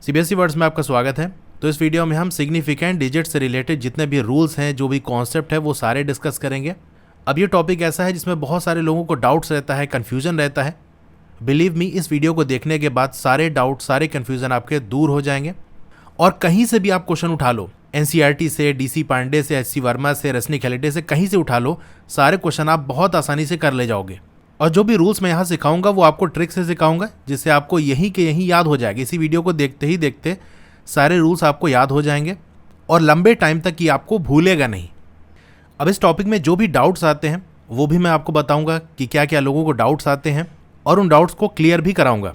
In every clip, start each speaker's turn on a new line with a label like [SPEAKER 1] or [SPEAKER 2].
[SPEAKER 1] CBSE words में आपका स्वागत है। तो इस वीडियो में हम सिग्निफिकेंट डिजिट से रिलेटेड जितने भी रूल्स हैं, जो भी कॉन्सेप्ट है, वो सारे डिस्कस करेंगे। अब ये टॉपिक ऐसा है जिसमें बहुत सारे लोगों को डाउट्स रहता है, कन्फ्यूजन रहता है। बिलीव मी, इस वीडियो को देखने के बाद सारे डाउट, सारे कन्फ्यूजन आपके दूर हो जाएंगे। और कहीं से भी आप क्वेश्चन उठा लो, एनसीईआरटी से, डीसी पांडे से, एचसी वर्मा से, रश्मि खेलेटे से, कहीं से उठा लो, सारे क्वेश्चन आप बहुत आसानी से कर ले जाओगे। और जो भी रूल्स मैं यहाँ सिखाऊंगा वो आपको ट्रिक से सिखाऊंगा, जिससे आपको यहीं के यहीं याद हो जाएगा। इसी वीडियो को देखते ही देखते सारे रूल्स आपको याद हो जाएंगे और लंबे टाइम तक ये आपको भूलेगा नहीं। अब इस टॉपिक में जो भी डाउट्स आते हैं वो भी मैं आपको बताऊंगा कि क्या क्या लोगों को डाउट्स आते हैं और उन डाउट्स को क्लियर भी कराऊंगा।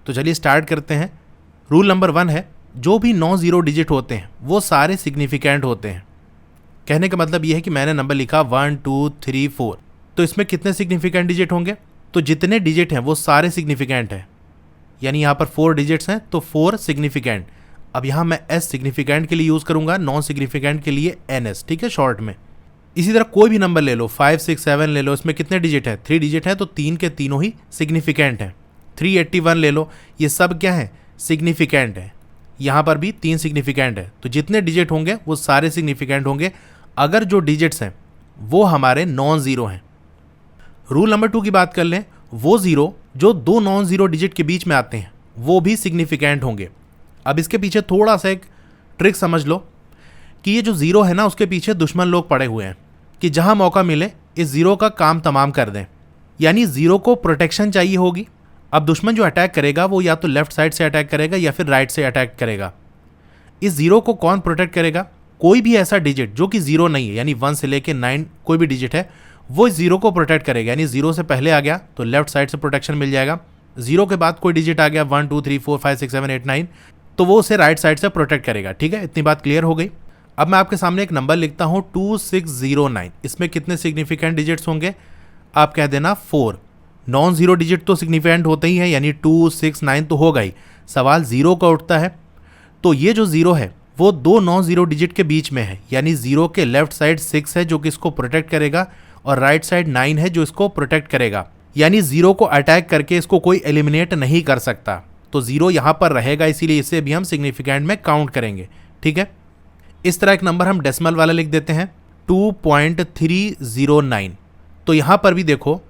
[SPEAKER 1] तो चलिए स्टार्ट करते हैं। रूल नंबर 1 है, जो भी 9 जीरो डिजिट होते हैं वो सारे सिग्निफिकेंट होते हैं। कहने का मतलब ये है कि मैंने नंबर लिखा 1 2 3 4, तो इसमें कितने सिग्निफिकेंट डिजिट होंगे? तो जितने डिजिट हैं वो सारे सिग्निफिकेंट हैं। यानी यहाँ पर 4 डिजिट्स हैं तो 4 सिग्निफिकेंट। अब यहाँ मैं एस सिग्निफिकेंट के लिए यूज़ करूँगा, नॉन सिग्निफिकेंट के लिए NS, ठीक है, शॉर्ट में। इसी तरह कोई भी नंबर ले लो, 5 6 7 ले लो, इसमें कितने डिजिट हैं? 3 डिजिट हैं, तो 3 के तीनों ही सिग्निफिकेंट हैं। 381 ले लो, ये सब क्या है? सिग्निफिकेंट है। यहाँ पर भी 3 सिग्निफिकेंट है। तो जितने डिजिट होंगे वो सारे सिग्निफिकेंट होंगे, अगर जो डिजिट्स हैं वो हमारे नॉन ज़ीरो हैं। रूल नंबर 2 की बात कर लें, वो ज़ीरो जो 2 नॉन ज़ीरो डिजिट के बीच में आते हैं वो भी सिग्निफिकेंट होंगे। अब इसके पीछे थोड़ा सा एक ट्रिक समझ लो कि ये जो ज़ीरो है ना, उसके पीछे दुश्मन लोग पड़े हुए हैं कि जहां मौका मिले इस ज़ीरो का काम तमाम कर दें। यानी ज़ीरो को प्रोटेक्शन चाहिए होगी। अब दुश्मन जो अटैक करेगा वो या तो लेफ्ट साइड से अटैक करेगा या फिर राइट से अटैक करेगा। इस ज़ीरो को कौन प्रोटेक्ट करेगा? कोई भी ऐसा डिजिट जो कि ज़ीरो नहीं है, यानी 1 से लेके 9 कोई भी डिजिट है, वो इस ज़ीरो को प्रोटेक्ट करेगा। यानी ज़ीरो से पहले आ गया तो लेफ्ट साइड से प्रोटेक्शन मिल जाएगा। ज़ीरो के बाद कोई डिजिट आ गया 1 2 3 4 5 6 7 8 9, तो वो उसे राइट साइड से प्रोटेक्ट करेगा। ठीक है, इतनी बात क्लियर हो गई। अब मैं आपके सामने एक नंबर लिखता हूँ 2609। इसमें कितने सिग्निफिकेंट डिजिट्स होंगे? आप कह देना 4। नॉन ज़ीरो डिजिट तो सिग्निफिकेंट होते ही हैं, यानी 2 6 9 तो होगा ही। सवाल ज़ीरो का उठता है, तो ये जो ज़ीरो है वो 2 नॉन ज़ीरो डिजिट के बीच में है। यानी ज़ीरो के लेफ्ट साइड 6 है जो कि इसको प्रोटेक्ट करेगा और राइट साइड 9 है जो इसको प्रोटेक्ट करेगा। यानी ज़ीरो को अटैक करके इसको कोई एलिमिनेट नहीं कर सकता। तो ज़ीरो यहाँ पर रहेगा, इसीलिए इसे भी हम सिग्निफिकेंट में काउंट करेंगे। ठीक है, इस तरह एक नंबर हम डेसिमल वाला लिख देते हैं 2.309। तो यहाँ पर भी देखो,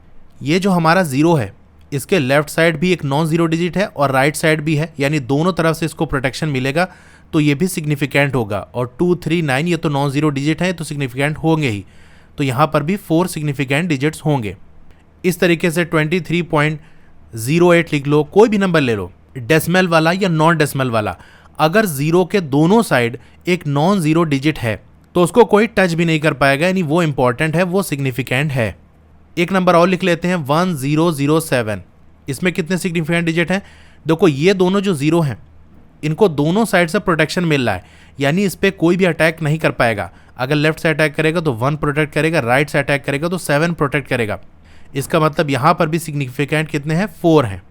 [SPEAKER 1] ये जो हमारा ज़ीरो है इसके लेफ्ट साइड भी एक नॉन ज़ीरो डिजिट है और राइट साइड भी है, यानी दोनों तरफ से इसको प्रोटेक्शन मिलेगा, तो ये भी सिग्निफिकेंट होगा। और 239 ये तो नॉन ज़ीरो डिजिट है, तो सिग्निफिकेंट होंगे ही। तो यहाँ पर भी 4 सिग्निफिकेंट डिजिट्स होंगे। इस तरीके से 23.08 लिख लो, कोई भी नंबर ले लो, डेसिमल वाला या नॉन डेसिमल वाला। अगर ज़ीरो के दोनों साइड एक नॉन ज़ीरो डिजिट है तो उसको कोई टच भी नहीं कर पाएगा, यानी वो इंपॉर्टेंट है, वो सिग्निफिकेंट है। एक नंबर और लिख लेते हैं 1007। इसमें कितने सिग्निफिकेंट डिजिट हैं? देखो, ये दोनों जो ज़ीरो हैं इनको दोनों साइड से प्रोटेक्शन मिल रहा है, यानी इस पर कोई भी अटैक नहीं कर पाएगा। अगर लेफ्ट से अटैक करेगा तो 1 प्रोटेक्ट करेगा, राइट से अटैक करेगा तो 7 प्रोटेक्ट करेगा। इसका मतलब यहाँ पर भी सिग्निफिकेंट कितने हैं? 4 हैं।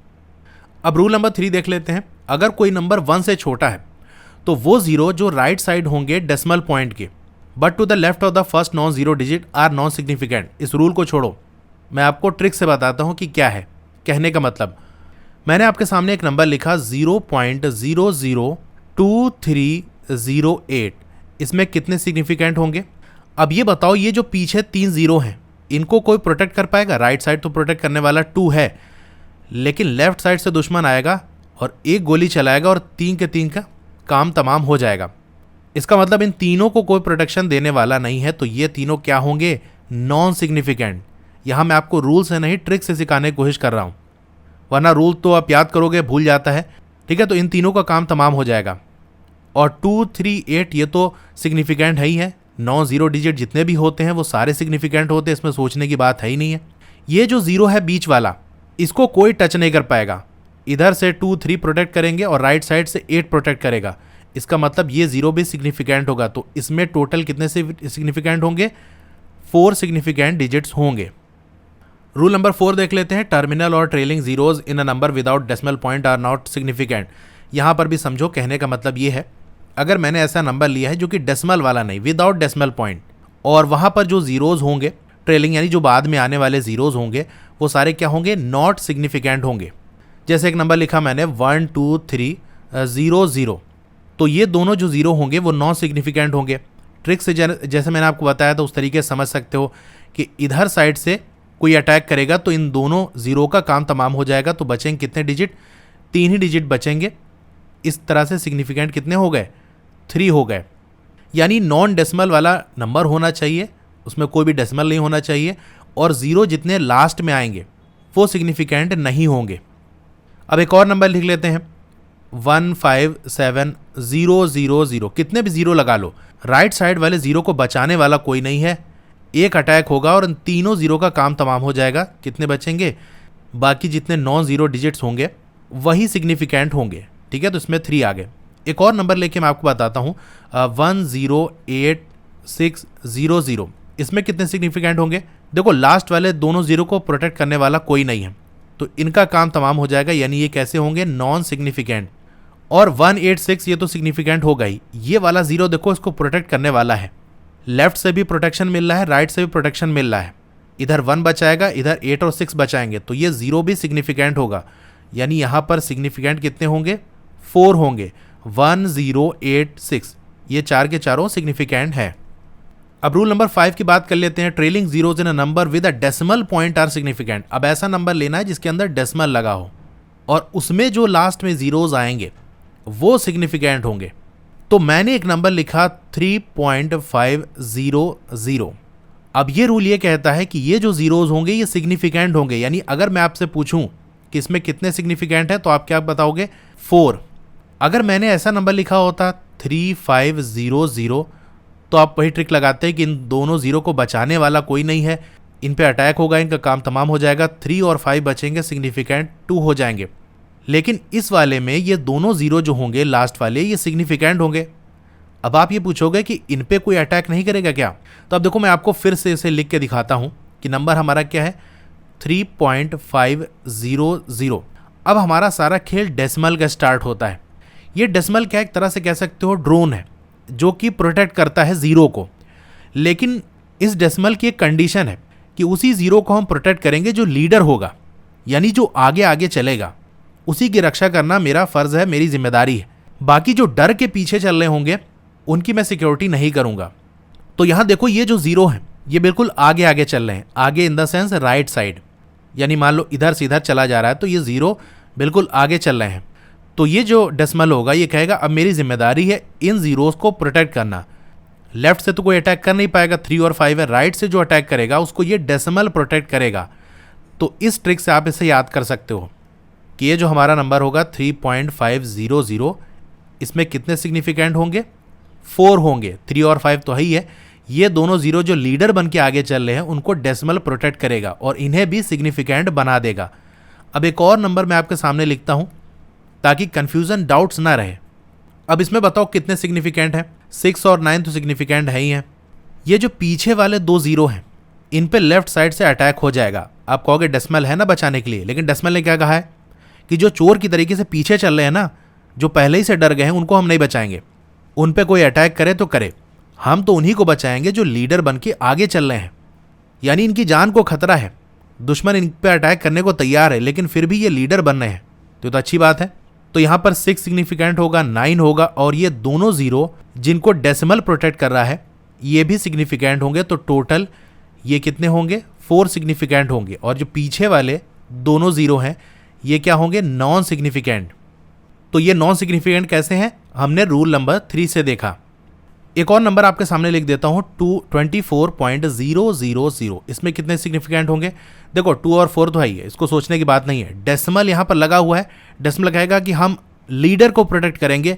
[SPEAKER 1] अब रूल नंबर 3 देख लेते हैं। अगर कोई नंबर 1 से छोटा है तो वो ज़ीरो जो राइट साइड होंगे डेसिमल पॉइंट के, but to the left of the first non zero digit are non significant. इस रूल को छोड़ो, मैं आपको ट्रिक से बताता हूँ कि क्या है। कहने का मतलब, मैंने आपके सामने एक नंबर लिखा 0.002308। इसमें कितने सिग्निफिकेंट होंगे? अब ये बताओ, ये जो पीछे 3 ज़ीरो हैं इनको कोई प्रोटेक्ट कर पाएगा? राइट साइड तो प्रोटेक्ट करने वाला 2 है, लेकिन लेफ्ट साइड से दुश्मन आएगा और एक गोली चलाएगा और 3 के 3 का काम तमाम हो जाएगा। इसका मतलब इन तीनों को कोई प्रोटेक्शन देने वाला नहीं है, तो ये तीनों क्या होंगे? Non significant. यहाँ मैं आपको रूल से नहीं ट्रिक से सिखाने की कोशिश कर रहा हूँ, वरना रूल तो आप याद करोगे भूल जाता है। ठीक है, तो इन तीनों का काम तमाम हो जाएगा। और 238 ये तो सिग्निफिकेंट है ही है। नॉन ज़ीरो डिजिट जितने भी होते हैं वो सारे सिग्निफिकेंट होते हैं, इसमें सोचने की बात है ही नहीं है। ये जो ज़ीरो है बीच वाला, इसको कोई टच नहीं कर पाएगा। इधर से 2 3 प्रोटेक्ट करेंगे और राइट साइड से 8 प्रोटेक्ट करेगा। इसका मतलब ये ज़ीरो भी सिग्निफिकेंट होगा। तो इसमें टोटल कितने सिग्निफिकेंट होंगे? 4 सिग्निफिकेंट डिजिट्स होंगे। रूल नंबर 4 देख लेते हैं। टर्मिनल और trailing zeros in a number without decimal point are not significant. यहाँ पर भी समझो, कहने का मतलब ये है, अगर मैंने ऐसा नंबर लिया है जो कि डेसिमल वाला नहीं, विदाउट डेसिमल पॉइंट, और वहाँ पर जो जीरोज होंगे ट्रेलिंग यानी जो बाद में आने वाले जीरोज होंगे वो सारे क्या होंगे? नॉट सिग्निफिकेंट होंगे। जैसे एक नंबर लिखा मैंने 1 2 3 0 0। तो ये दोनों जो ज़ीरो होंगे वो नॉन सिग्निफिकेंट होंगे। ट्रिक से जैसे मैंने आपको बताया था उस तरीके से समझ सकते हो कि इधर साइड से कोई अटैक करेगा तो इन दोनों ज़ीरो का काम तमाम हो जाएगा। तो बचेंगे कितने डिजिट? 3 ही डिजिट बचेंगे। इस तरह से सिग्निफिकेंट कितने हो गए? 3 हो गए। यानी नॉन डेसिमल वाला नंबर होना चाहिए, उसमें कोई भी डेसिमल नहीं होना चाहिए, और ज़ीरो जितने लास्ट में आएंगे वो सिग्निफिकेंट नहीं होंगे। अब एक और नंबर लिख लेते हैं 157000। कितने भी ज़ीरो लगा लो, राइट साइड वाले ज़ीरो को बचाने वाला कोई नहीं है। एक अटैक होगा और इन तीनों ज़ीरो का काम तमाम हो जाएगा। कितने बचेंगे? बाकी जितने नॉन ज़ीरो डिजिट्स होंगे वही सिग्निफिकेंट होंगे। ठीक है, तो इसमें 3 आ गए। एक और नंबर लेके मैं आपको बताता हूँ 108600। इसमें कितने सिग्निफिकेंट होंगे? देखो लास्ट वाले दोनों ज़ीरो को प्रोटेक्ट करने वाला कोई नहीं है, तो इनका काम तमाम हो जाएगा। यानी ये कैसे होंगे? Non significant. और 186 ये तो सिग्निफिकेंट होगा ही। ये वाला ज़ीरो देखो इसको प्रोटेक्ट करने वाला है, लेफ्ट से भी प्रोटेक्शन मिल रहा है, राइट से भी प्रोटेक्शन मिल रहा है। इधर 1 बचाएगा, इधर 8 और 6 बचाएंगे, तो ये ज़ीरो भी सिग्निफिकेंट होगा। यानी यहाँ पर सिग्निफिकेंट कितने होंगे? 4 होंगे। 1086 ये 4 के चारों सिग्निफिकेंट है। अब रूल नंबर 5 की बात कर लेते हैं। Trailing zeros in a number with a decimal point are significant. अब ऐसा नंबर लेना है जिसके अंदर डेसिमल लगा हो और उसमें जो लास्ट में जीरोज आएंगे वो सिग्निफिकेंट होंगे। तो मैंने एक नंबर लिखा 3.500। अब ये रूल ये कहता है कि ये जो जीरोज होंगे ये सिग्निफिकेंट होंगे। यानी अगर मैं आपसे पूछूं कि इसमें कितने सिग्निफिकेंट है तो आप क्या बताओगे? 4। अगर मैंने ऐसा नंबर लिखा होता 3500 तो आप वही ट्रिक लगाते हैं कि इन दोनों ज़ीरो को बचाने वाला कोई नहीं है, इन पे अटैक होगा, इनका काम तमाम हो जाएगा। 3 और 5 बचेंगे, सिग्निफिकेंट 2 हो जाएंगे। लेकिन इस वाले में ये दोनों ज़ीरो जो होंगे लास्ट वाले ये सिग्निफिकेंट होंगे। अब आप ये पूछोगे कि इन पे कोई अटैक नहीं करेगा क्या? तो अब देखो मैं आपको फिर से इसे लिख के दिखाता हूँ कि नंबर हमारा क्या है 3.500। अब हमारा सारा खेल डेसिमल का स्टार्ट होता है। ये डेसिमल क्या एक तरह से कह सकते हो ड्रोन है जो कि प्रोटेक्ट करता है ज़ीरो को। लेकिन इस डेसिमल की एक कंडीशन है कि उसी ज़ीरो को हम प्रोटेक्ट करेंगे जो लीडर होगा, यानी जो आगे आगे चलेगा, उसी की रक्षा करना मेरा फ़र्ज़ है, मेरी जिम्मेदारी है। बाकी जो डर के पीछे चल रहे होंगे उनकी मैं सिक्योरिटी नहीं करूँगा। तो यहाँ देखो ये जो ज़ीरो हैं ये बिल्कुल आगे आगे चल रहे हैं, आगे in the sense right side. यानी मान लो इधर से इधर चला जा रहा है तो ये ज़ीरो बिल्कुल आगे चल रहे हैं। तो ये जो डेसिमल होगा ये कहेगा अब मेरी जिम्मेदारी है इन ज़ीरोज़ को प्रोटेक्ट करना। लेफ्ट से तो कोई अटैक कर नहीं पाएगा, 3 और 5 है। राइट से जो अटैक करेगा उसको ये डेसिमल प्रोटेक्ट करेगा। तो इस ट्रिक से आप इसे याद कर सकते हो कि ये जो हमारा नंबर होगा 3.500, इसमें कितने सिग्निफिकेंट होंगे? 4 होंगे। 3 और 5 तो है ही है। ये दोनों ज़ीरो जो लीडर बन के आगे चल रहे हैं उनको डेसिमल प्रोटेक्ट करेगा और इन्हें भी सिग्निफिकेंट बना देगा। अब एक और नंबर मैं आपके सामने लिखता हूँ ताकि कन्फ्यूज़न डाउट्स ना रहे। अब इसमें बताओ कितने सिग्निफिकेंट हैं? 6 और 9 तो सिग्निफिकेंट है ही हैं। ये जो पीछे वाले 2 ज़ीरो हैं इन पे लेफ्ट साइड से अटैक हो जाएगा। आप कहोगे डेसिमल है ना बचाने के लिए, लेकिन डेसिमल ने क्या कहा है कि जो चोर की तरीके से पीछे चल रहे हैं ना, जो पहले ही से डर गए हैं, उनको हम नहीं बचाएंगे। उन पे कोई अटैक करे तो करे, हम तो उन्हीं को बचाएंगे जो लीडर बन के आगे चल रहे हैं। यानी इनकी जान को खतरा है, दुश्मन इन पे अटैक करने को तैयार है, लेकिन फिर भी ये लीडर बन रहे हैं, तो अच्छी बात है। तो यहाँ पर 6 सिग्निफिकेंट होगा, 9 होगा, और ये दोनों ज़ीरो जिनको डेसिमल प्रोटेक्ट कर रहा है ये भी सिग्निफिकेंट होंगे। तो टोटल ये कितने होंगे? 4 सिग्निफिकेंट होंगे। और जो पीछे वाले दोनों ज़ीरो हैं ये क्या होंगे? Non significant. तो ये नॉन सिग्निफिकेंट कैसे हैं? हमने रूल नंबर 3 से देखा। एक और नंबर आपके सामने लिख देता हूँ 24.000। इसमें कितने सिग्निफिकेंट होंगे? देखो 2 और 4 तो है ही है, इसको सोचने की बात नहीं है। डेसिमल यहाँ पर लगा हुआ है। डेसिमल कहेगा कि हम लीडर को प्रोटेक्ट करेंगे,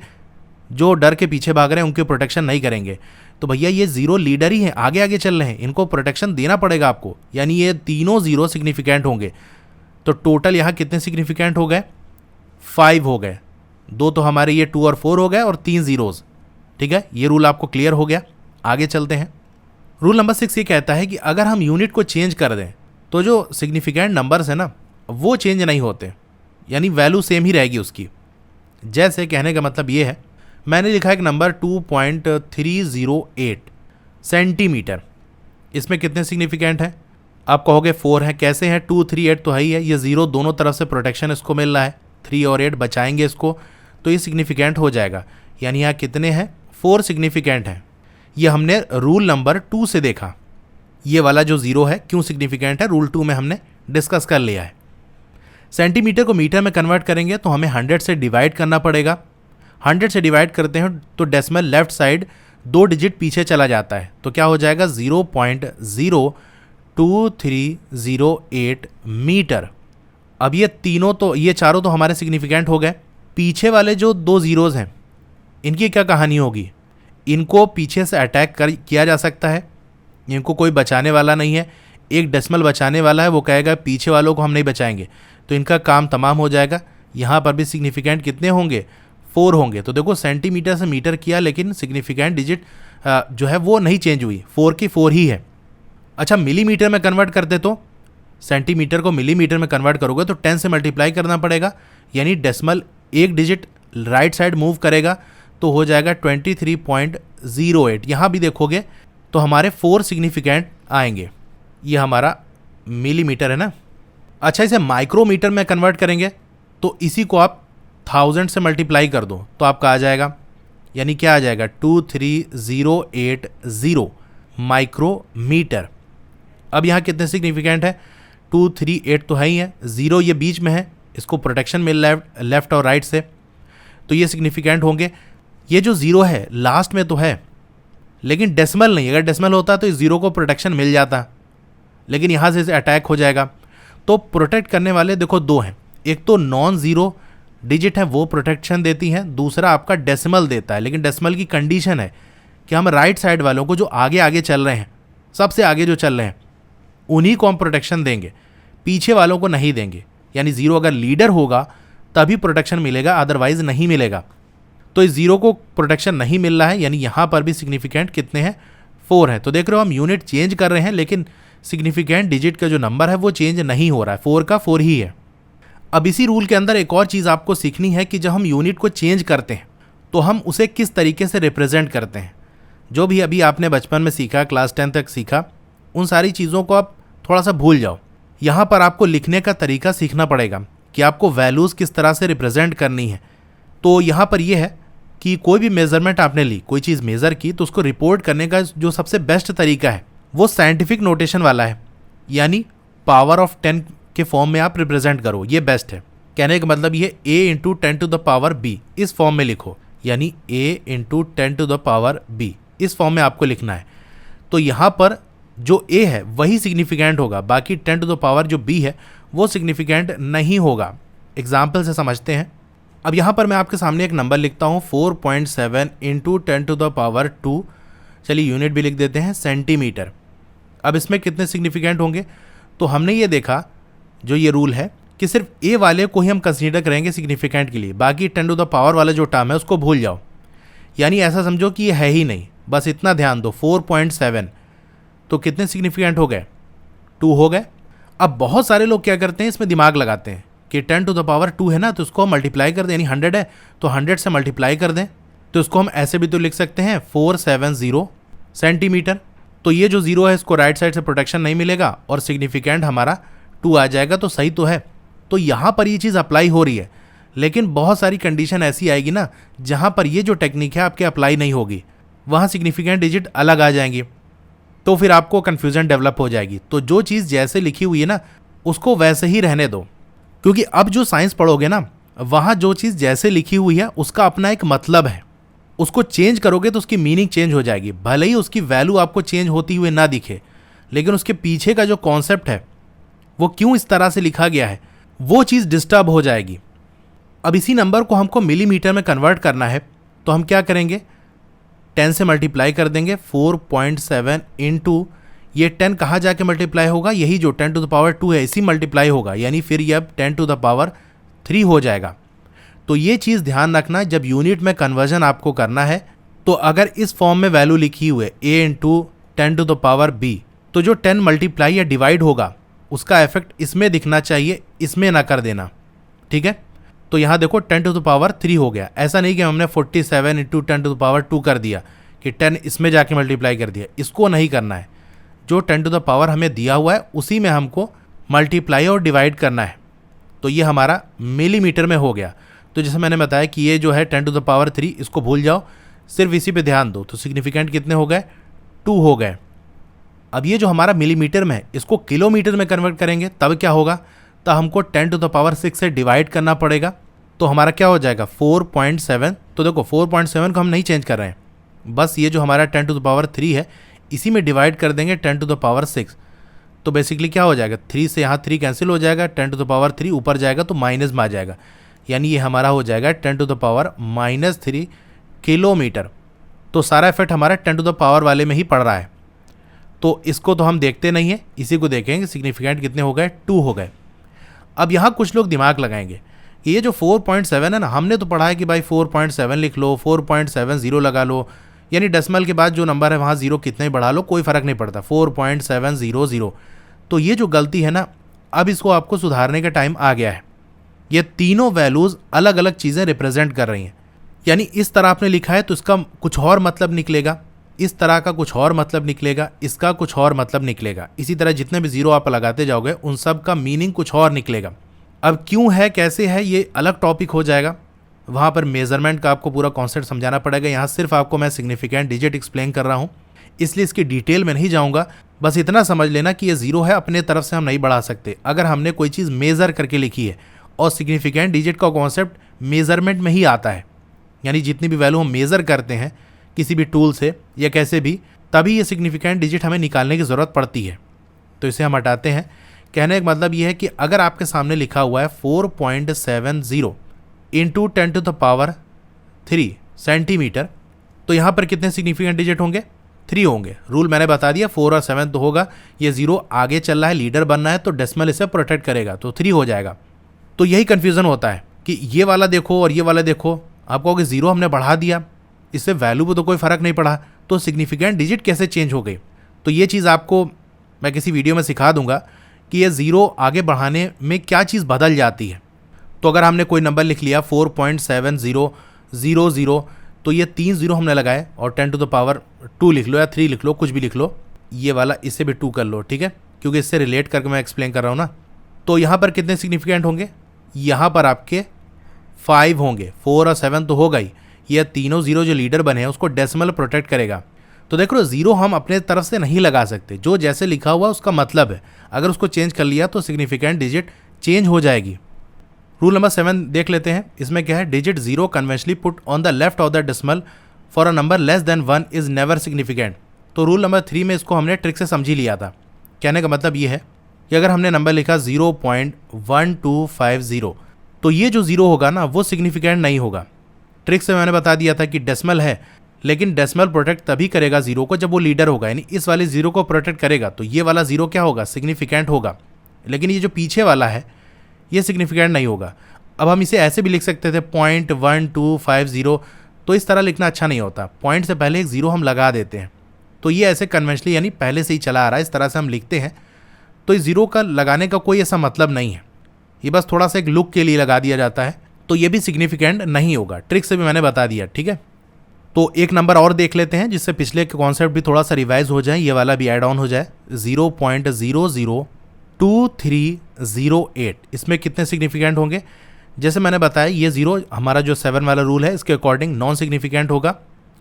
[SPEAKER 1] जो डर के पीछे भाग रहे हैं उनकी प्रोटेक्शन नहीं करेंगे। तो भैया ये ज़ीरो लीडर ही हैं, आगे आगे चल रहे हैं, इनको प्रोटेक्शन देना पड़ेगा आपको। यानी ये तीनों ज़ीरो सिग्निफिकेंट होंगे। तो टोटल यहाँ कितने सिग्निफिकेंट हो गए? 5 हो गए। 2 तो हमारे ये 2 और 4 हो गए और 3 ज़ीरोज़। ठीक है, ये रूल आपको क्लियर हो गया। आगे चलते हैं। रूल नंबर 6 ये कहता है कि अगर हम यूनिट को चेंज कर दें तो जो सिग्निफिकेंट नंबर्स है ना वो चेंज नहीं होते, यानी वैल्यू सेम ही रहेगी उसकी। जैसे कहने का मतलब ये है, मैंने लिखा एक नंबर 2.308 सेंटीमीटर। इसमें कितने सिग्निफिकेंट हैं? आप कहोगे 4 हैं। कैसे हैं? 2, 3, 8 तो है ही है। ये ज़ीरो दोनों तरफ से प्रोटेक्शन इसको मिल रहा है, 3 और 8 बचाएंगे इसको। तो ये सिग्निफिकेंट हो जाएगा। यानी यहाँ कितने हैं, 4 सिग्निफिकेंट हैं। ये हमने रूल नंबर 2 से देखा। ये वाला जो 0 है क्यों सिग्निफिकेंट है, रूल 2 में हमने डिस्कस कर लिया है। सेंटीमीटर को मीटर में कन्वर्ट करेंगे तो हमें 100 से डिवाइड करना पड़ेगा। 100 से डिवाइड करते हैं तो डेसिमल लेफ्ट साइड 2 डिजिट पीछे चला जाता है, तो क्या हो जाएगा 0.02308 मीटर। अब ये चारों तो हमारे सिग्निफिकेंट हो गए। पीछे वाले जो 2 जीरोज़ हैं इनकी क्या कहानी होगी, इनको पीछे से अटैक किया जा सकता है, इनको कोई बचाने वाला नहीं है। एक डेसिमल बचाने वाला है, वो कहेगा पीछे वालों को हम नहीं बचाएंगे, तो इनका काम तमाम हो जाएगा। यहाँ पर भी सिग्निफिकेंट कितने होंगे, 4 होंगे। तो देखो सेंटीमीटर से मीटर किया लेकिन सिग्निफिकेंट डिजिट जो है वो नहीं चेंज हुई, 4 की 4 ही है। अच्छा मिलीमीटर में कन्वर्ट करते तो सेंटीमीटर को मिलीमीटर में कन्वर्ट करोगे तो 10 से मल्टीप्लाई करना पड़ेगा, यानी डेसिमल एक डिजिट राइट साइड मूव करेगा तो हो जाएगा 23.08। यहाँ भी देखोगे तो हमारे 4 सिग्निफिकेंट आएंगे। ये हमारा मिलीमीटर है ना। अच्छा इसे माइक्रोमीटर में कन्वर्ट करेंगे तो इसी को आप 1000 से मल्टीप्लाई कर दो तो आपका आ जाएगा, यानी क्या आ जाएगा 23080 माइक्रोमीटर। अब यहाँ कितने सिग्निफिकेंट है, 238 तो है ही है, 0 ये बीच में है, इसको प्रोटेक्शन मिल रहा है लेफ्ट और राइट से, तो ये सिग्निफिकेंट होंगे। ये जो 0 है लास्ट में तो है लेकिन डेसिमल नहीं, अगर डेसिमल होता तो इस 0 को प्रोटेक्शन मिल जाता, लेकिन यहाँ से अटैक हो जाएगा। तो प्रोटेक्ट करने वाले देखो 2 हैं, एक तो नॉन ज़ीरो डिजिट है वो प्रोटेक्शन देती है, दूसरा आपका डेसिमल देता है। लेकिन डेसिमल की कंडीशन है कि हम राइट साइड वालों को जो आगे आगे चल रहे हैं, सबसे आगे जो चल रहे हैं उन्हीं को हम प्रोटेक्शन देंगे, पीछे वालों को नहीं देंगे। यानी 0 अगर लीडर होगा तभी प्रोटेक्शन मिलेगा, अदरवाइज नहीं मिलेगा। तो इस 0 को प्रोटेक्शन नहीं मिल रहा है, यानी यहाँ पर भी सिग्निफिकेंट कितने हैं, 4 है। तो देख रहे हो हम यूनिट चेंज कर रहे हैं लेकिन सिग्निफिकेंट डिजिट का जो नंबर है वो चेंज नहीं हो रहा है, 4 का 4 ही है। अब इसी रूल के अंदर एक और चीज़ आपको सीखनी है कि जब हम यूनिट को चेंज करते हैं तो हम उसे किस तरीके से रिप्रेजेंट करते हैं। जो भी अभी आपने बचपन में सीखा, क्लास 10 तक सीखा, उन सारी चीज़ों को आप थोड़ा सा भूल जाओ। यहाँ पर आपको लिखने का तरीका सीखना पड़ेगा कि आपको वैल्यूज़ किस तरह से रिप्रेजेंट करनी है। तो यहाँ पर यह है कि कोई भी मेजरमेंट आपने ली, कोई चीज़ मेज़र की, तो उसको रिपोर्ट करने का जो सबसे बेस्ट तरीका है वो साइंटिफिक नोटेशन वाला है, यानी पावर ऑफ 10 के फॉर्म में आप रिप्रेजेंट करो, ये बेस्ट है। कहने का मतलब ये a × 10⁻b इस फॉर्म में लिखो, यानी a × 10⁻b इस फॉर्म में आपको लिखना है। तो यहाँ पर जो a है वही सिग्निफिकेंट होगा, बाकी 10 जो b है वो सिग्निफिकेंट नहीं होगा। एग्जाम्पल से समझते हैं। अब यहाँ पर मैं आपके सामने एक नंबर लिखता हूँ 4.7 × 10⁻², चलिए यूनिट भी लिख देते हैं सेंटीमीटर। अब इसमें कितने सिग्निफिकेंट होंगे, तो हमने ये देखा जो ये रूल है कि सिर्फ ए वाले को ही हम कंसीडर करेंगे सिग्निफिकेंट के लिए, बाकी 10⁻ वाला जो टर्म है उसको भूल जाओ। यानी ऐसा समझो कि ये है ही नहीं, बस इतना ध्यान दो। 4.7 तो कितने सिग्निफिकेंट हो गए, 2 हो गए। अब बहुत सारे लोग क्या करते हैं, इसमें दिमाग लगाते हैं कि 10⁻² है ना, तो उसको हम मल्टीप्लाई कर दें, यानी 100 है तो 100 से मल्टीप्लाई कर दें। तो इसको हम ऐसे भी तो लिख सकते हैं 470 सेंटीमीटर। तो ये जो 0 है इसको राइट साइड से प्रोटेक्शन नहीं मिलेगा और सिग्निफिकेंट हमारा 2 आ जाएगा, तो सही तो है। तो यहाँ पर ये चीज़ अप्लाई हो रही है, लेकिन बहुत सारी कंडीशन ऐसी आएगी ना जहाँ पर ये जो टेक्निक है आपके अप्लाई नहीं होगी, वहाँ सिग्निफिकेंट डिजिट अलग आ जाएंगी, तो फिर आपको कन्फ्यूज़न डेवलप हो जाएगी। तो जो चीज़ जैसे लिखी हुई है ना उसको वैसे ही रहने दो, क्योंकि अब जो साइंस पढ़ोगे ना वहाँ जो चीज़ जैसे लिखी हुई है उसका अपना एक मतलब है, उसको चेंज करोगे तो उसकी मीनिंग चेंज हो जाएगी। भले ही उसकी वैल्यू आपको चेंज होती हुई ना दिखे, लेकिन उसके पीछे का जो कॉन्सेप्ट है वो क्यों इस तरह से लिखा गया है वो चीज़ डिस्टर्ब हो जाएगी। अब इसी नंबर को हमको मिलीमीटर में कन्वर्ट करना है, तो हम क्या करेंगे, 10 से मल्टीप्लाई कर देंगे। 4.7 इंटू ये 10 कहाँ जाके मल्टीप्लाई होगा, यही जो 10⁻² है इसी मल्टीप्लाई होगा, यानी फिर ये अब 10⁻³ हो जाएगा। तो ये चीज़ ध्यान रखना, जब यूनिट में कन्वर्जन आपको करना है तो अगर इस फॉर्म में वैल्यू लिखी हुई है a × 10⁻b, तो जो 10 मल्टीप्लाई या डिवाइड होगा उसका इफेक्ट इसमें दिखना चाहिए, इसमें ना कर देना, ठीक है। तो यहाँ देखो 10⁻³ हो गया, ऐसा नहीं कि हमने 47 × 10⁻² कर दिया कि 10 इसमें जाके मल्टीप्लाई कर दिया, इसको नहीं करना है। जो 10 हमें दिया हुआ है उसी में हमको मल्टीप्लाई और डिवाइड करना है। तो ये हमारा मिलीमीटर में हो गया। तो जैसे मैंने बताया कि ये जो है 10⁻³ इसको भूल जाओ, सिर्फ इसी पे ध्यान दो। तो सिग्निफिकेंट कितने हो गए? 2 हो गए। अब ये जो हमारा मिलीमीटर में है इसको किलोमीटर में कन्वर्ट करेंगे, तब क्या होगा? तो हमको 10⁻6 से डिवाइड करना पड़ेगा। तो हमारा क्या हो जाएगा? 4.7। तो देखो 4.7 को हम नहीं चेंज कर रहे हैं, बस ये जो हमारा 10⁻³ है इसी में डिवाइड कर देंगे 10⁻6। तो बेसिकली क्या हो जाएगा? 3 से यहाँ 3 कैंसिल हो जाएगा, 10⁻³ ऊपर जाएगा तो माइनस में आ जाएगा, यानी ये हमारा हो जाएगा 10⁻³ किलोमीटर। तो सारा इफेक्ट हमारा 10 वाले में ही पड़ रहा है। तो इसको तो हम देखते नहीं है, इसी को देखेंगे। सिग्निफिकेंट कितने हो गए? 2 हो गए। अब यहाँ कुछ लोग दिमाग लगाएंगे कि ये जो 4.7 है ना, हमने तो पढ़ा है कि भाई 4.7 लिख लो, 4.70 लगा लो, यानी डेसिमल के बाद जो नंबर है वहाँ जीरो कितने बढ़ा लो कोई फ़र्क नहीं पड़ता, 4.700। तो ये जो गलती है ना, अब इसको आपको सुधारने का टाइम आ गया है। ये तीनों वैल्यूज़ अलग अलग चीज़ें रिप्रेजेंट कर रही हैं, यानी इस तरह आपने लिखा है तो इसका कुछ और मतलब निकलेगा, इस तरह का कुछ और मतलब निकलेगा, इसका कुछ और मतलब निकलेगा। इसी तरह जितने भी जीरो आप लगाते जाओगे उन सब का मीनिंग कुछ और निकलेगा। अब क्यों है, कैसे है, ये अलग टॉपिक हो जाएगा, वहाँ पर मेजरमेंट का आपको पूरा कॉन्सेप्ट समझाना पड़ेगा। यहाँ सिर्फ आपको मैं सिग्निफिकेंट डिजिट एक्सप्लेन कर रहा हूँ, इसलिए इसकी डिटेल में नहीं जाऊँगा। बस इतना समझ लेना कि ये जीरो है, अपने तरफ से हम नहीं बढ़ा सकते। अगर हमने कोई चीज़ मेज़र करके लिखी है, और सिग्निफिकेंट डिजिट का कॉन्सेप्ट मेज़रमेंट में ही आता है, यानी जितनी भी वैल्यू हम मेज़र करते हैं किसी भी टूल से या कैसे भी, तभी ये सिग्निफिकेंट डिजिट हमें निकालने की ज़रूरत पड़ती है। तो इसे हम हटाते हैं। कहने का मतलब ये है कि अगर आपके सामने लिखा हुआ है 4.70 इंटू 10⁻³ सेंटीमीटर, तो यहाँ पर कितने सिग्निफिकेंट डिजिट होंगे? 3 होंगे। रूल मैंने बता दिया, 4 और 7 तो होगा, ये जीरो आगे चल रहा है, लीडर बनना है, तो डेसिमल इसे प्रोटेक्ट करेगा, तो 3 हो जाएगा। तो यही कन्फ्यूज़न होता है कि ये वाला देखो और ये वाला देखो, आप कहोगे जीरो हमने बढ़ा दिया, इससे वैल्यू पर तो कोई फ़र्क नहीं पड़ा, तो सिग्निफिकेंट डिजिट कैसे चेंज हो गई? तो ये चीज़ आपको मैं किसी वीडियो में सिखा दूंगा कि ये ज़ीरो आगे बढ़ाने में क्या चीज़ बदल जाती है। तो अगर हमने कोई नंबर लिख लिया 4.7000, तो ये 3 जीरो हमने लगाए और 10⁻² लिख लो या 3 लिख लो, कुछ भी लिख लो, ये वाला इससे भी 2 कर लो, ठीक है, क्योंकि इससे रिलेट करके मैं एक्सप्लेन कर रहा हूँ ना। तो यहाँ पर कितने सिग्निफिकेंट होंगे? यहाँ पर आपके 5 होंगे। 4 और 7 तो होगा ही, ये तीनों जीरो जो लीडर बने हैं उसको डेसिमल प्रोटेक्ट करेगा। तो देखो जीरो हम अपने तरफ से नहीं लगा सकते, जो जैसे लिखा हुआ उसका मतलब है, अगर उसको चेंज कर लिया तो सिग्निफिकेंट डिजिट चेंज हो जाएगी। रूल नंबर 7 देख लेते हैं, इसमें क्या है? Digit zero conventionally put on the left of the decimal for a number less than 1 is never significant. तो रूल नंबर 3 में इसको हमने ट्रिक से समझ ही लिया था। कहने का मतलब ये है कि अगर हमने नंबर लिखा 0.1250, तो ये जो जीरो होगा ना वो सिग्निफिकेंट नहीं होगा। ट्रिक से मैंने बता दिया था कि डेसिमल है, लेकिन डेसिमल प्रोटेक्ट तभी करेगा जीरो को जब वो लीडर होगा, यानी इस वाले जीरो को प्रोटेक्ट करेगा, तो ये वाला जीरो क्या होगा? सिग्निफिकेंट होगा। लेकिन ये जो पीछे वाला है ये सिग्निफिकेंट नहीं होगा। अब हम इसे ऐसे भी लिख सकते थे 0.1250, तो इस तरह लिखना अच्छा नहीं होता, पॉइंट से पहले एक जीरो हम लगा देते हैं। तो ये ऐसे कन्वेंशनली यानी पहले से ही चला आ रहा है, इस तरह से हम लिखते हैं। तो इस जीरो का लगाने का कोई ऐसा मतलब नहीं है, ये बस थोड़ा सा एक लुक के लिए लगा दिया जाता है, तो ये भी सिग्निफिकेंट नहीं होगा। ट्रिक से भी मैंने बता दिया, ठीक है। तो एक नंबर और देख लेते हैं जिससे पिछले के कॉन्सेप्ट भी थोड़ा सा रिवाइज हो जाए, ये वाला भी ऐड ऑन हो जाए। 0.002308, इसमें कितने सिग्निफिकेंट होंगे? जैसे मैंने बताया ये जीरो हमारा जो 7 वाला रूल है इसके अकॉर्डिंग नॉन सिग्निफिकेंट होगा।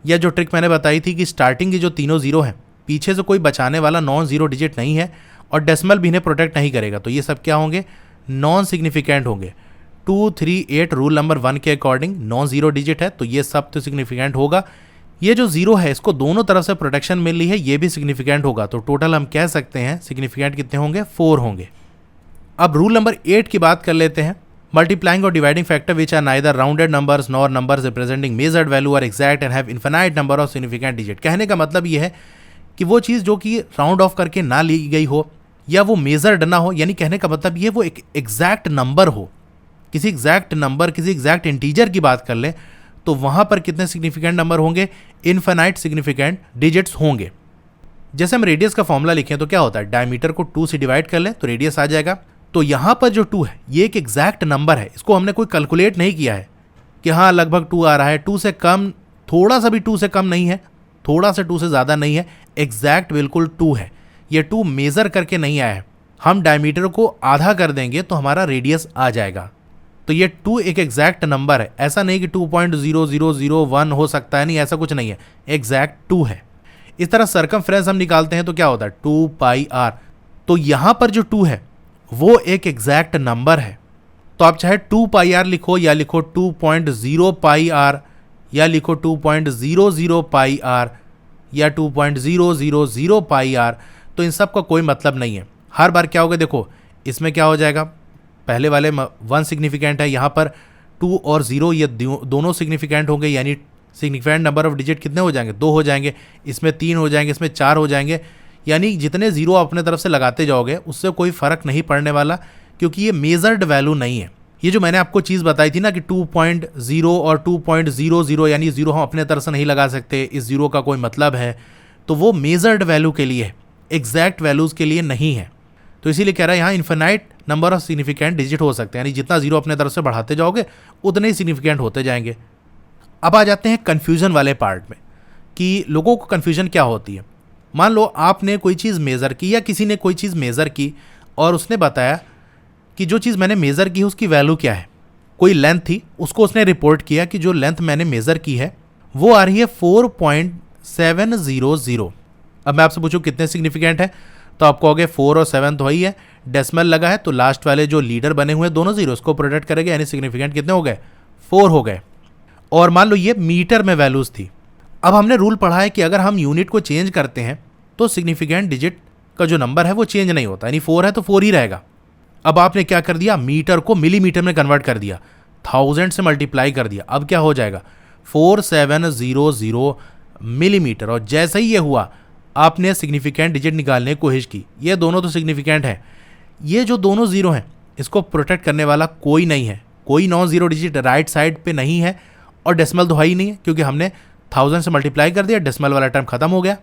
[SPEAKER 1] या जो ट्रिक मैंने बताई थी कि स्टार्टिंग की जो तीनों जीरो हैं, पीछे से कोई बचाने वाला नॉन जीरो डिजिट नहीं है और डेसिमल भी इन्हें प्रोटेक्ट नहीं करेगा, तो ये सब क्या होंगे? नॉन सिग्निफिकेंट होंगे। 238 रूल नंबर 1 के अकॉर्डिंग नॉन जीरो डिजिट है, तो ये सब तो सिग्निफिकेंट होगा। ये जो जीरो है इसको दोनों तरफ से प्रोटेक्शन मिल रही है, ये भी सिग्निफिकेंट होगा। तो टोटल हम कह सकते हैं सिग्निफिकेंट कितने होंगे? 4 होंगे। अब रूल नंबर 8 की बात कर लेते हैं। मल्टीप्लाइंग और dividing factor which are neither rounded numbers nor numbers representing measured value are exact and have infinite number of significant digit. कहने का मतलब ये है कि वो चीज़ जो कि राउंड ऑफ करके ना ली गई हो या वो मेजर्ड ना हो, यानी कहने का मतलब ये वो एक एग्जैक्ट नंबर हो, किसी एग्जैक्ट नंबर, किसी एग्जैक्ट इंटीजर की बात कर ले, तो वहाँ पर कितने सिग्निफिकेंट नंबर होंगे? इनफिनाइट सिग्निफिकेंट डिजिट्स होंगे। जैसे हम रेडियस का फॉर्मूला लिखें तो क्या होता है? डायमीटर को 2 से डिवाइड कर लें तो रेडियस आ जाएगा। तो यहाँ पर जो 2 है ये एक एग्जैक्ट नंबर है, इसको हमने कोई कैलकुलेट नहीं किया है कि हाँ लगभग 2 आ रहा है, 2 से कम, थोड़ा सा भी 2 से कम नहीं है, थोड़ा सा 2 से ज़्यादा नहीं है, एग्जैक्ट बिल्कुल 2 है। ये 2 मेज़र करके नहीं आया है। हम डायमीटर को आधा कर देंगे तो हमारा रेडियस आ जाएगा। तो तो ये 2 एक एग्जैक्ट नंबर है, ऐसा नहीं कि 2.0001 हो सकता है, नहीं ऐसा कुछ नहीं है, एग्जैक्ट 2 है। इस तरह सर्कमफ्रेंस हम निकालते हैं तो क्या होता है 2 पाई आर। तो यहां पर जो 2 है वो एक एग्जैक्ट नंबर है, तो आप चाहे 2 पाई आर लिखो या लिखो 2.0 पाई आर या लिखो 2.00 पाई आर या 2.000 पाई आर, तो इन सब का कोई मतलब नहीं है। हर बार क्या होगा, देखो इसमें क्या हो जाएगा, पहले वाले 1 सिग्निफिकेंट है, यहाँ पर 2 और 0 ये दोनों सिग्निफिकेंट होंगे, यानी सिग्निफिकेंट नंबर ऑफ डिजिट कितने हो जाएंगे, 2 हो जाएंगे, इसमें 3 हो जाएंगे, इसमें 4 हो जाएंगे। यानी जितने 0 अपने तरफ से लगाते जाओगे उससे कोई फर्क नहीं पड़ने वाला, क्योंकि ये मेजर्ड वैल्यू नहीं है। ये जो मैंने आपको चीज़ बताई थी ना कि 2.0 और 2.00 यानी 0 हम अपने तरफ से नहीं लगा सकते, इस 0 का कोई मतलब है, तो वो मेजर्ड वैल्यू के लिए है, एग्जैक्ट वैल्यूज़ के लिए नहीं है। तो इसीलिए कह रहा है यहाँ infinite number of significant digit हो सकते हैं, यानी जितना 0 अपने तरफ से बढ़ाते जाओगे उतने ही सिग्निफिकेंट होते जाएंगे। अब आ जाते हैं कन्फ्यूज़न वाले पार्ट में कि लोगों को कन्फ्यूजन क्या होती है। मान लो आपने कोई चीज़ मेज़र की या किसी ने कोई चीज़ मेज़र की और उसने बताया कि जो चीज़ मैंने मेज़र की है उसकी वैल्यू क्या है। कोई लेंथ थी, उसको उसने रिपोर्ट किया कि जो लेंथ मैंने मेज़र की है वो आ रही है 4.700। अब मैं आपसे पूछूं कितने सिग्निफिकेंट है, तो आप कहोगे 4 और 7 तो वही है, डेसिमल लगा है तो लास्ट वाले जो लीडर बने हुए हैं दोनों जीरो उसको प्रोडक्ट करेंगे, यानी सिग्निफिकेंट कितने हो गए, 4 हो गए। और मान लो ये मीटर में वैल्यूज़ थी। अब हमने रूल पढ़ा है कि अगर हम यूनिट को चेंज करते हैं तो सिग्निफिकेंट डिजिट का जो नंबर है वो चेंज नहीं होता, यानी 4 है तो 4 ही रहेगा। अब आपने क्या कर दिया, मीटर को मिलीमीटर में कन्वर्ट कर दिया, 1000 से मल्टीप्लाई कर दिया, अब क्या हो जाएगा 4700 मिलीमीटर। और जैसे ही ये हुआ आपने सिग्निफिकेंट डिजिट निकालने की कोशिश की, ये दोनों तो सिग्निफिकेंट हैं, ये जो दोनों जीरो हैं इसको प्रोटेक्ट करने वाला कोई नहीं है, कोई non zero digit right side पे नहीं है, और डेसिमल तो है ही नहीं है क्योंकि हमने 1000 से मल्टीप्लाई कर दिया, डेसिमल वाला टर्म खत्म हो गया,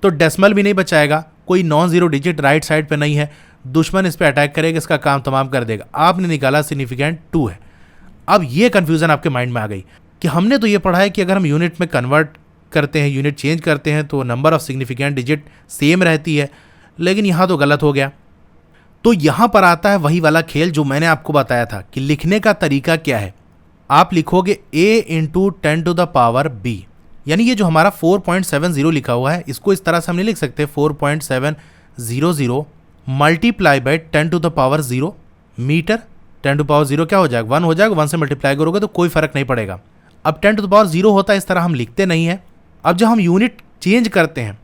[SPEAKER 1] तो डेसिमल भी नहीं बचाएगा, कोई non zero digit right side पे नहीं है, दुश्मन इस पे अटैक करेगा, इसका काम तमाम कर देगा। आपने निकाला सिग्निफिकेंट 2 है। अब ये कन्फ्यूजन आपके माइंड में आ गई कि हमने तो ये पढ़ा है कि अगर हम यूनिट में कन्वर्ट करते हैं, यूनिट चेंज करते हैं तो number of significant digit same रहती है, लेकिन यहाँ तो गलत हो गया। तो यहाँ पर आता है वही वाला खेल जो मैंने आपको बताया था कि लिखने का तरीका क्या है। आप लिखोगे a इंटू 10⁻b, यानी ये जो हमारा 4.70 लिखा हुआ है इसको इस तरह से हम नहीं लिख सकते 4.700 मल्टीप्लाई बाई 10⁻0 मीटर। 10⁻0 क्या हो जाएगा, 1 हो जाएगा, 1 से मल्टीप्लाई करोगे तो कोई फर्क नहीं पड़ेगा। अब 10⁻0 होता है, इस तरह हम लिखते नहीं है। अब जब हम यूनिट चेंज करते हैं,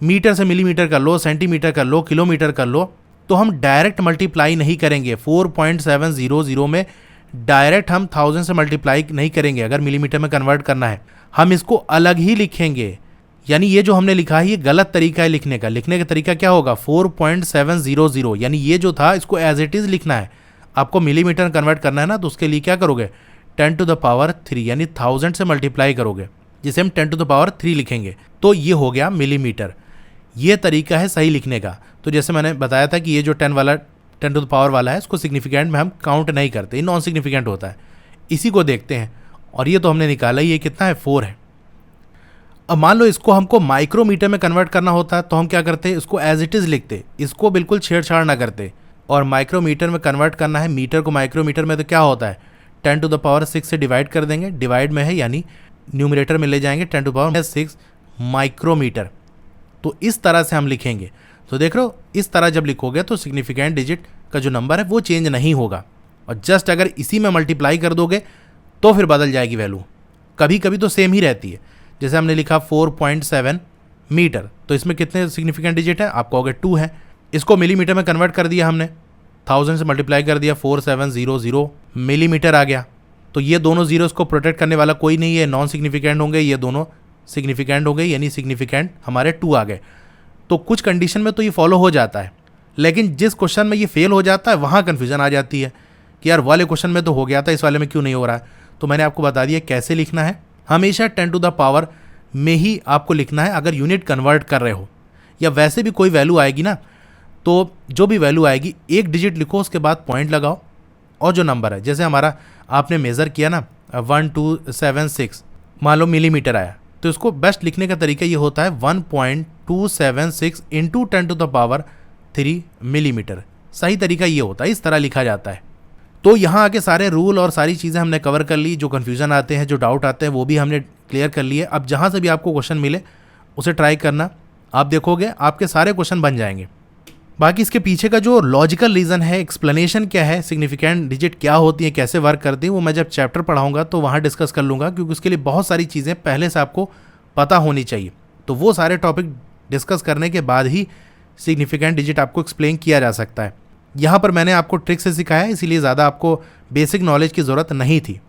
[SPEAKER 1] मीटर से मिलीमीटर कर लो, सेंटीमीटर कर लो, किलोमीटर कर लो, तो हम डायरेक्ट मल्टीप्लाई नहीं करेंगे। 4.700 में डायरेक्ट हम 1000 से मल्टीप्लाई नहीं करेंगे। अगर मिलीमीटर में कन्वर्ट करना है हम इसको अलग ही लिखेंगे, यानी ये जो हमने लिखा है ये गलत तरीका है लिखने का। लिखने का तरीका क्या होगा 4.700, यानी ये जो था इसको एज इट इज़ लिखना है। आपको मिलीमीटर कन्वर्ट करना है ना, तो उसके लिए क्या करोगे 10⁻3 यानी 1000 से मल्टीप्लाई करोगे, जिसे हम 10⁻3 लिखेंगे, तो ये हो गया मिलीमीटर। ये तरीका है सही लिखने का। तो जैसे मैंने बताया था कि ये जो 10 वाला है इसको सिग्निफिकेंट में हम काउंट नहीं करते, नॉन सिग्निफिकेंट होता है। इसी को देखते हैं, और ये तो हमने निकाला ही, ये कितना है 4 है। अब मान लो इसको हमको माइक्रोमीटर में कन्वर्ट करना होता है तो हम क्या करते हैं, इसको एज इट इज़ लिखते, इसको बिल्कुल छेड़छाड़ ना करते। और माइक्रोमीटर में कन्वर्ट करना है मीटर को माइक्रोमीटर में, तो क्या होता है 10⁻6 से डिवाइड कर देंगे, डिवाइड में है यानी न्यूमरेटर में ले जाएंगे 10⁻6 माइक्रोमीटर। तो इस तरह से हम लिखेंगे। तो देख लो इस तरह जब लिखोगे तो सिग्निफिकेंट डिजिट का जो नंबर है वो चेंज नहीं होगा, और जस्ट अगर इसी में मल्टीप्लाई कर दोगे तो फिर बदल जाएगी वैल्यू। कभी कभी तो सेम ही रहती है। जैसे हमने लिखा 4.7 मीटर, तो इसमें कितने सिग्निफिकेंट डिजिट है, आप कहोगे 2 है। इसको मिलीमीटर में कन्वर्ट कर दिया हमने, 1000 से मल्टीप्लाई कर दिया, 4700 मिलीमीटर आ गया। तो ये दोनों जीरोस को प्रोटेक्ट करने वाला कोई नहीं है, नॉन सिग्निफिकेंट होंगे, ये दोनों सिग्निफिकेंट हो गए, यानी सिग्निफिकेंट हमारे 2 आ गए। तो कुछ कंडीशन में तो ये फॉलो हो जाता है, लेकिन जिस क्वेश्चन में ये फेल हो जाता है वहाँ कन्फ्यूजन आ जाती है कि यार वाले क्वेश्चन में तो हो गया था, इस वाले में क्यों नहीं हो रहा है। तो मैंने आपको बता दिया कैसे लिखना है। हमेशा 10 में ही आपको लिखना है अगर यूनिट कन्वर्ट कर रहे हो, या वैसे भी कोई वैल्यू आएगी ना, तो जो भी वैल्यू आएगी एक डिजिट लिखो, उसके बाद पॉइंट लगाओ, और जो नंबर है जैसे हमारा आपने मेज़र किया ना 1276, मान लो मिलीमीटर आया, तो इसको बेस्ट लिखने का तरीका ये होता है 1.276 इंटू 10⁻3 मिलीमीटर। सही तरीका ये होता है, इस तरह लिखा जाता है। तो यहाँ आके सारे रूल और सारी चीज़ें हमने कवर कर ली, जो कन्फ्यूज़न आते हैं, जो डाउट आते हैं, वो भी हमने क्लियर कर लिए। अब जहाँ से भी आपको क्वेश्चन मिले उसे ट्राई करना, आप देखोगे आपके सारे क्वेश्चन बन जाएंगे। बाकी इसके पीछे का जो लॉजिकल रीज़न है, एक्सप्लेनेशन क्या है, सिग्निफिकेंट डिजिट क्या होती है, कैसे वर्क करती है, वो मैं जब चैप्टर पढ़ाऊंगा तो वहाँ डिस्कस कर लूँगा, क्योंकि उसके लिए बहुत सारी चीज़ें पहले से आपको पता होनी चाहिए। तो वो सारे टॉपिक डिस्कस करने के बाद ही सिग्निफिकेंट डिजिट आपको एक्सप्लेन किया जा सकता है। यहाँ पर मैंने आपको ट्रिक से सिखाया, इसीलिए ज़्यादा आपको बेसिक नॉलेज की ज़रूरत नहीं थी।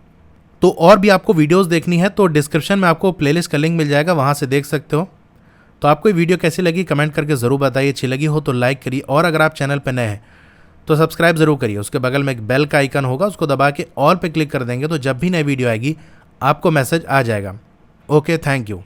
[SPEAKER 1] तो और भी आपको वीडियोस देखनी है तो डिस्क्रिप्शन में आपको प्लेलिस्ट का लिंक मिल जाएगा, वहाँ से देख सकते हो। तो आपको ये वीडियो कैसी लगी कमेंट करके ज़रूर बताइए। अच्छी लगी हो तो लाइक करिए, और अगर आप चैनल पर नए हैं तो सब्सक्राइब ज़रूर करिए। उसके बगल में एक बेल का आइकन होगा, उसको दबा के ऑल पे क्लिक कर देंगे तो जब भी नई वीडियो आएगी आपको मैसेज आ जाएगा। Okay, thank you.